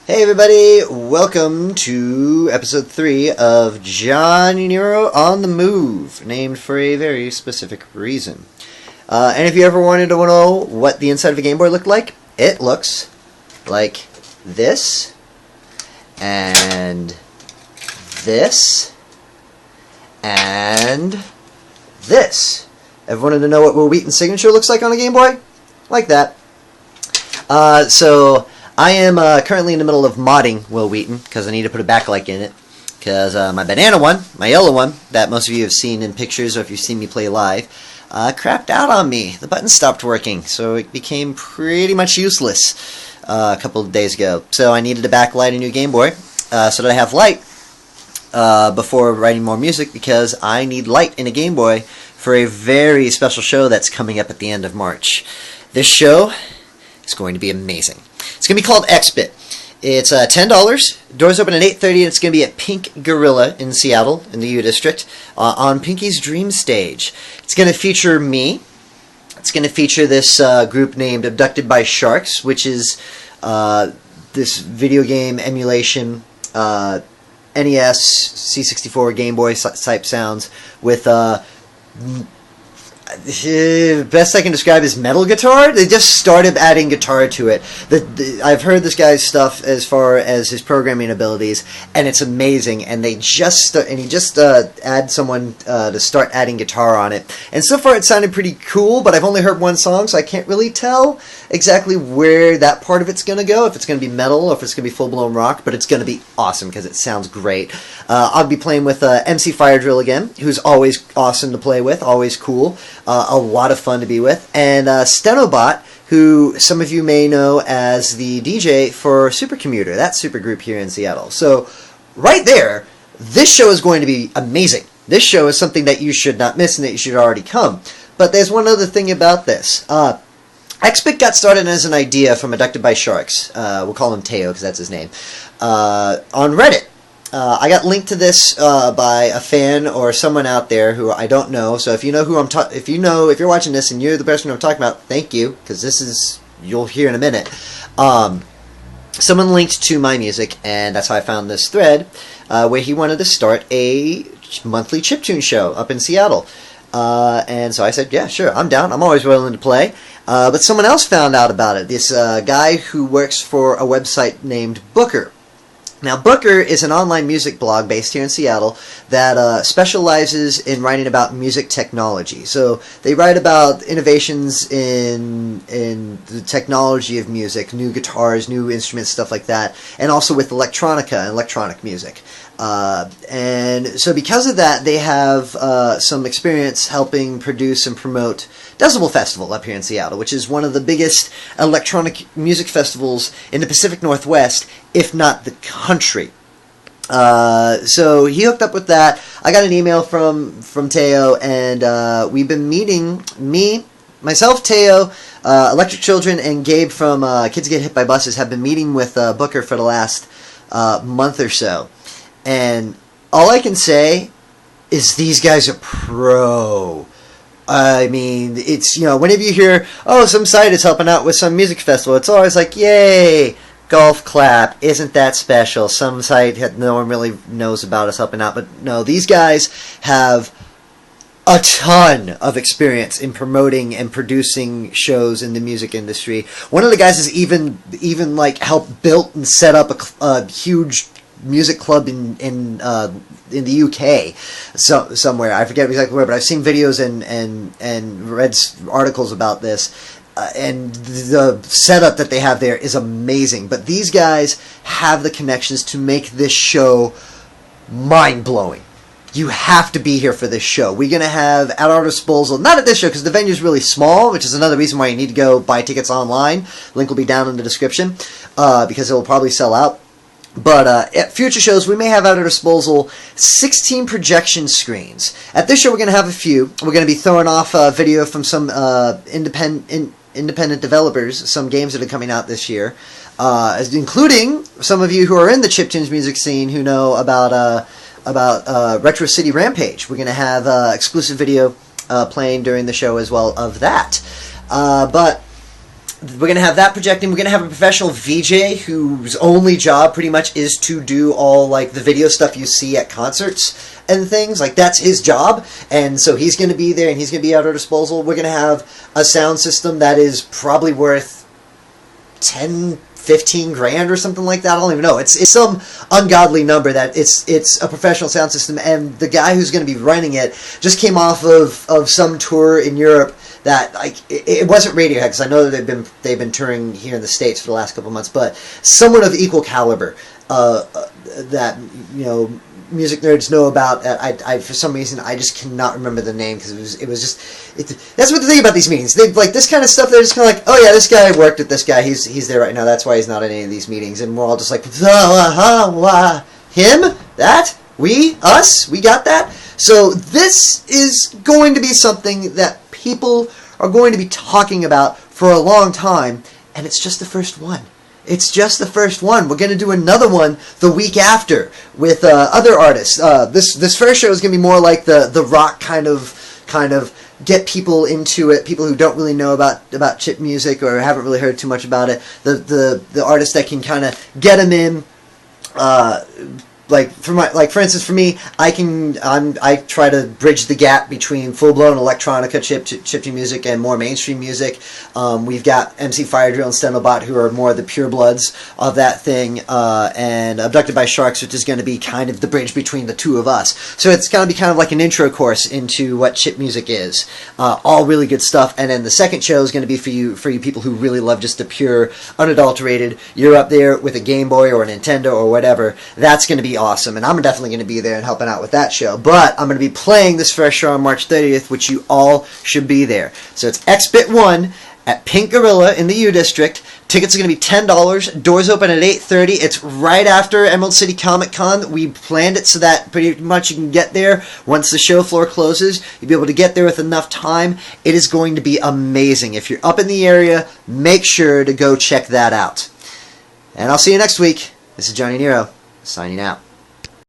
Hey everybody, welcome to episode 3 of Jonny Nero on the Move, named for a very specific reason. And if you ever wanted to know what the inside of a Game Boy looked like, it looks like this, and this, and this. Ever wanted to know what Will Wheaton's signature looks like on a Game Boy? Like that. So I am currently in the middle of modding Will Wheaton because I need to put a backlight in it. Because my banana one, my yellow one, that most of you have seen in pictures or if you've seen me play live, crapped out on me. The button stopped working, so it became pretty much useless a couple of days ago. So I needed to backlight a new Game Boy so that I have light before writing more music, because I need light in a Game Boy for a very special show that's coming up at the end of March. This show is going to be amazing. It's going to be called X-Bit. It's $10. Doors open at 8:30, and it's going to be at Pink Gorilla in Seattle, in the U District, on Pinky's Dream Stage. It's going to feature me. It's going to feature this group named Abducted by Sharks, which is this video game emulation, NES, C64, Game Boy type sounds with best I can describe is metal guitar. They just started adding guitar to it. I've heard this guy's stuff as far as his programming abilities, and it's amazing. And he just add someone to start adding guitar on it. And so far, it sounded pretty cool. But I've only heard one song, so I can't really tell exactly where that part of it's going to go. If it's going to be metal, or if it's going to be full blown rock. But it's going to be awesome because it sounds great. I'll be playing with MC Fire Drill again, who's always awesome to play with, always cool. A lot of fun to be with. And Stenobot, who some of you may know as the DJ for Supercommuter, that supergroup here in Seattle. So, right there, this show is going to be amazing. This show is something that you should not miss and that you should already come. But there's one other thing about this. X-Bit got started as an idea from Abducted by Sharks. We'll call him Teo because that's his name. On Reddit. I got linked to this by a fan or someone out there who I don't know. So if you know who if you're watching this and you're the person I'm talking about, thank you, because you'll hear in a minute. Someone linked to my music, and that's how I found this thread where he wanted to start a monthly chiptune show up in Seattle. And so I said, yeah, sure, I'm down. I'm always willing to play. But someone else found out about it. This guy who works for a website named Booker. Now, Booker is an online music blog based here in Seattle that specializes in writing about music technology. So they write about innovations in the technology of music, new guitars, new instruments, stuff like that, and also with electronica and electronic music. And so because of that, they have some experience helping produce and promote Decibel Festival up here in Seattle, which is one of the biggest electronic music festivals in the Pacific Northwest, if not the country. So he hooked up with that. I got an email from Teo, and we've been meeting, myself, Teo, Electric Children, and Gabe from Kids Get Hit by Buses have been meeting with Booker for the last month or so. And all I can say is these guys are pro. I mean, it's, whenever you hear, oh, some site is helping out with some music festival, it's always like, yay, golf clap, isn't that special? Some site that no one really knows about is helping out. But no, these guys have a ton of experience in promoting and producing shows in the music industry. One of the guys has even like helped build and set up a huge music club in the UK, somewhere. I forget exactly where, but I've seen videos and read articles about this, and the setup that they have there is amazing. But these guys have the connections to make this show mind-blowing. You have to be here for this show. We're going to have at our disposal, not at this show because the venue's really small, which is another reason why you need to go buy tickets online. Link will be down in the description because it will probably sell out. But at future shows, we may have at our disposal 16 projection screens. At this show, we're going to have a few. We're going to be throwing off video from some independent developers, some games that are coming out this year, including some of you who are in the chiptunes music scene who know about Retro City Rampage. We're going to have exclusive video playing during the show as well of that. But we're going to have that projecting. We're going to have a professional VJ whose only job pretty much is to do all like the video stuff you see at concerts and things. Like that's his job, and so he's going to be there and he's going to be at our disposal. We're going to have a sound system that is probably worth 10, 15 grand or something like that. I don't even know. It's some ungodly number that it's a professional sound system, and the guy who's going to be running it just came off of some tour in Europe that like it wasn't Radiohead, because I know that they've been touring here in the States for the last couple of months, but someone of equal caliber that music nerds know about. I for some reason I just cannot remember the name, because it was just that's what the thing about these meetings. They like this kind of stuff. They're just kind of like, oh yeah, this guy worked with this guy. He's there right now. That's why he's not at any of these meetings. And we're all just like, him, that, we, us, we got that. So this is going to be something that people are going to be talking about for a long time, and it's just the first one. It's just the first one. We're going to do another one the week after with other artists. This first show is going to be more like the rock kind of get people into it. People who don't really know about chip music or haven't really heard too much about it. The artists that can kind of get them in. For instance, for me, I try to bridge the gap between full-blown electronica chiptune music and more mainstream music. We've got MC Fire Drill and Stendelbot, who are more the purebloods of that thing, and Abducted by Sharks, which is going to be kind of the bridge between the two of us. So it's going to be kind of like an intro course into what chip music is. All really good stuff. And then the second show is going to be for you people who really love just the pure, unadulterated. You're up there with a Game Boy or a Nintendo or whatever. That's going to be awesome, and I'm definitely going to be there and helping out with that show. But I'm going to be playing this first show on March 30th, which you all should be there. So it's X-Bit 1 at Pink Gorilla in the U District. Tickets are going to be $10. Doors open at 8:30. It's right after Emerald City Comic Con. We planned it so that pretty much you can get there once the show floor closes. You'll be able to get there with enough time. It is going to be amazing. If you're up in the area, make sure to go check that out. And I'll see you next week. This is Jonny Nero, signing out.